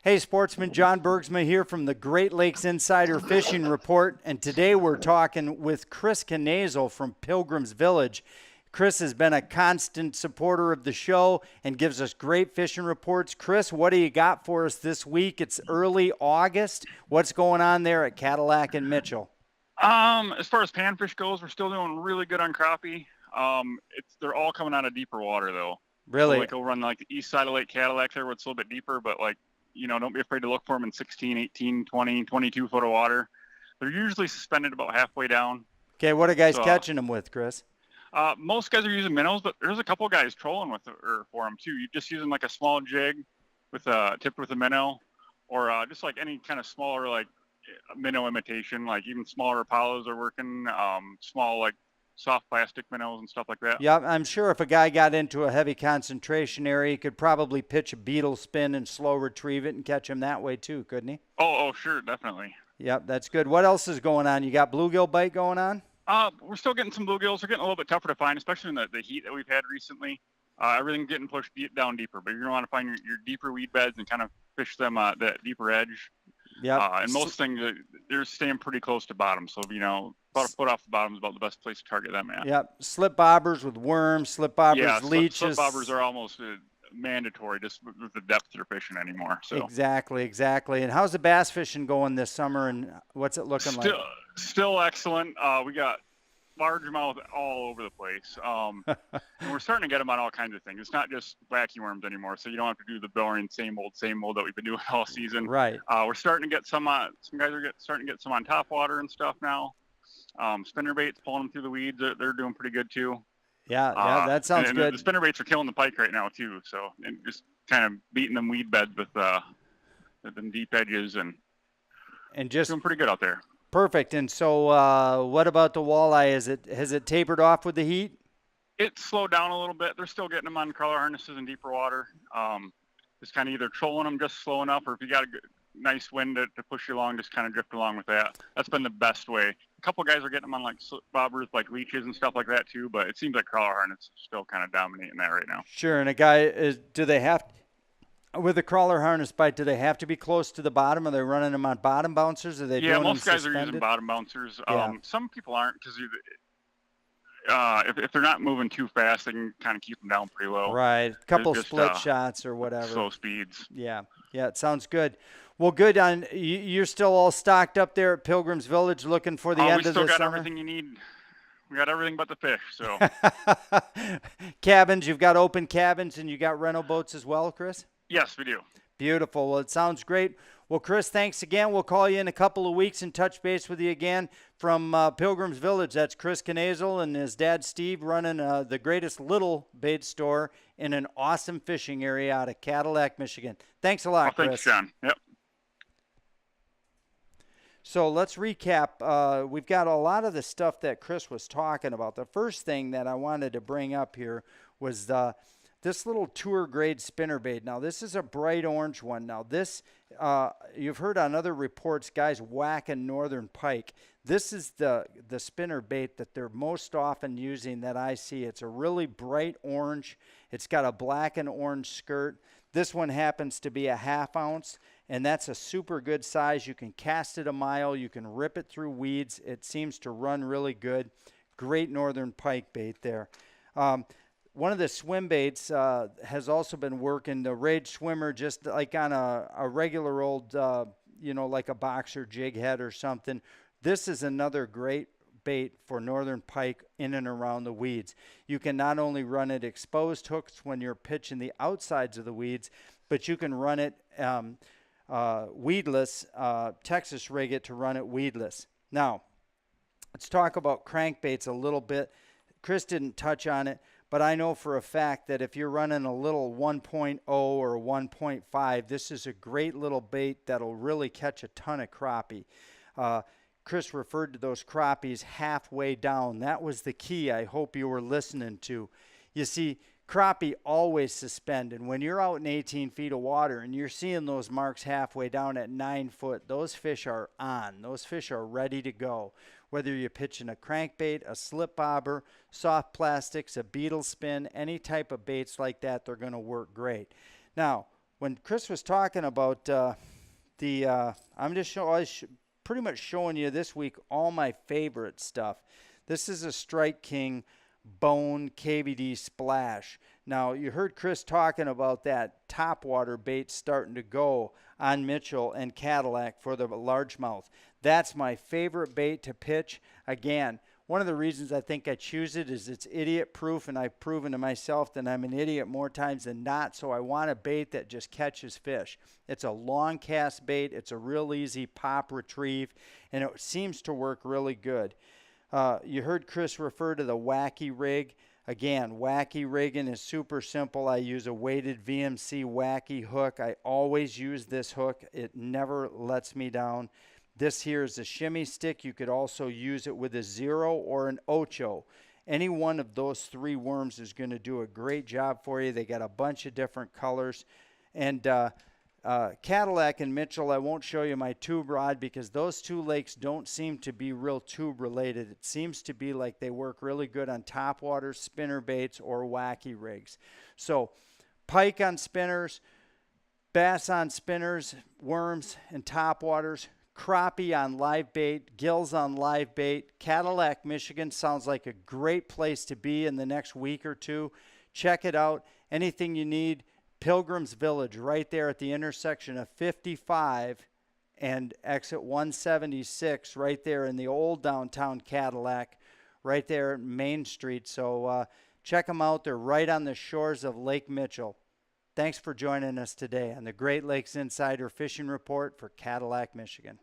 Hey, sportsman, John Bergsma here from the Great Lakes Insider Fishing Report, and today we're talking with Chris Knazel from Pilgrim's Village. Chris has been a constant supporter of the show and gives us great fishing reports. Chris, what do you got for us this week? It's early August. What's going on there at Cadillac and Mitchell? As far as panfish goes, we're still doing really good on crappie. They're all coming out of deeper water though. Really? So, like over on like the east side of Lake Cadillac there, where it's a little bit deeper, but like, don't be afraid to look for them in 16, 18, 20, 22 foot of water. They're usually suspended about halfway down. Okay, what are guys catching them with, Chris? Most guys are using minnows, but there's a couple guys trolling for them too. You're just using like a small jig tipped with a minnow, or just like any kind of smaller like minnow imitation, like even smaller Apollos are working, small like soft plastic minnows and stuff like that. Yeah, I'm sure if a guy got into a heavy concentration area, he could probably pitch a beetle spin and slow retrieve it and catch him that way too, couldn't he? Oh, sure, definitely. Yep, that's good. What else is going on? You got bluegill bite going on? We're still getting some bluegills. They're getting a little bit tougher to find, especially in the heat that we've had recently. Everything's getting pushed down deeper, but you're going to want to find your deeper weed beds and kind of fish them that deeper edge. Yeah. And most things, they're staying pretty close to bottom. So, about a foot off the bottom is about the best place to target them at. Yep. Slip bobbers with worms, slip bobbers, leeches. Slip bobbers are almost mandatory just with the depth they're fishing anymore. So Exactly. And how's the bass fishing going this summer, and what's it looking like? Still excellent. We got largemouth all over the place. And we're starting to get them on all kinds of things. It's not just wacky worms anymore, so you don't have to do the boring same old that we've been doing all season. Right. We're starting to get some guys are starting to get some on top water and stuff now. Spinnerbaits pulling them through the weeds. They're doing pretty good too. Yeah, that sounds good. The spinnerbaits are killing the pike right now too. So and just kind of beating them weed beds with them deep edges and just doing pretty good out there. Perfect. And so what about the walleye? Has it tapered off with the heat? It's slowed down a little bit. They're still getting them on crawler harnesses in deeper water. Just kind of either trolling them just slow enough, or if you got a nice wind to push you along, just kind of drift along with that. That's been the best way. A couple guys are getting them on like slip bobbers, like leeches and stuff like that too, but it seems like crawler harness is still kind of dominating that right now. Sure. And a guy with a crawler harness bite, do they have to be close to the bottom? Are they running them on bottom bouncers? Are they doing most them guys suspended? are using bottom bouncers. Yeah. Some people aren't because if they're not moving too fast, they can kind of keep them down pretty low. Right. A couple split shots or whatever. Slow speeds. Yeah. It sounds good. Well, good. You're still all stocked up there at Pilgrim's Village looking for the end of the summer? We still got everything you need. We got everything but the fish. So cabins, you've got open cabins, and you got rental boats as well, Chris? Yes, we do. Beautiful. Well, it sounds great. Well, Chris, thanks again. We'll call you in a couple of weeks and touch base with you again from Pilgrim's Village. That's Chris Knazel and his dad, Steve, running the greatest little bait store in an awesome fishing area out of Cadillac, Michigan. Thanks a lot, Chris. Thanks, John. Yep. So let's recap. We've got a lot of the stuff that Chris was talking about. The first thing that I wanted to bring up here was this little tour grade spinnerbait. Now, this is a bright orange one. Now, this, you've heard on other reports, guys whacking northern pike. This is the spinnerbait that they're most often using that I see. It's a really bright orange. It's got a black and orange skirt. This one happens to be a 1/2 ounce, and that's a super good size. You can cast it a mile. You can rip it through weeds. It seems to run really good. Great northern pike bait there. One of the swim baits has also been working, the Rage Swimmer, just like on a regular old, like a boxer jig head or something. This is another great bait for northern pike in and around the weeds. You can not only run it exposed hooks when you're pitching the outsides of the weeds, but you can run it weedless, Texas rig it to run it weedless. Now, let's talk about crankbaits a little bit. Chris didn't touch on it, but I know for a fact that if you're running a little 1.0 or 1.5, this is a great little bait that'll really catch a ton of crappie. Chris referred to those crappies halfway down. That was the key I hope you were listening to. You see, crappie always suspend, and when you're out in 18 feet of water and you're seeing those marks halfway down at 9 foot, those fish are on. Those fish are ready to go. Whether you're pitching a crankbait, a slip bobber, soft plastics, a beetle spin, any type of baits like that, they're going to work great. Now, when Chris was talking about I'm just pretty much showing you this week all my favorite stuff. This is a Strike King Bone KVD Splash. Now, you heard Chris talking about that topwater bait starting to go on Mitchell and Cadillac for the largemouth. That's my favorite bait to pitch. Again, one of the reasons I think I choose it is it's idiot proof, and I've proven to myself that I'm an idiot more times than not, so I want a bait that just catches fish. It's a long cast bait, it's a real easy pop retrieve, and it seems to work really good. You heard Chris refer to the Wacky Rig. Again, Wacky rigging is super simple. I use a weighted VMC Wacky hook. I always use this hook. It never lets me down. This here is a shimmy stick. You could also use it with a 0 or an ocho. Any one of those 3 worms is going to do a great job for you. They got a bunch of different colors. And Cadillac and Mitchell, I won't show you my tube rod because those 2 lakes don't seem to be real tube related. It seems to be like they work really good on topwater, spinner baits, or Wacky rigs. So pike on spinners, bass on spinners, worms and topwaters, crappie on live bait, gills on live bait. Cadillac, Michigan sounds like a great place to be in the next week or 2. Check it out. Anything you need, Pilgrim's Village, right there at the intersection of 55 and exit 176, right there in the old downtown Cadillac, right there at Main Street. So check them out. They're right on the shores of Lake Mitchell. Thanks for joining us today on the Great Lakes Insider Fishing Report for Cadillac, Michigan.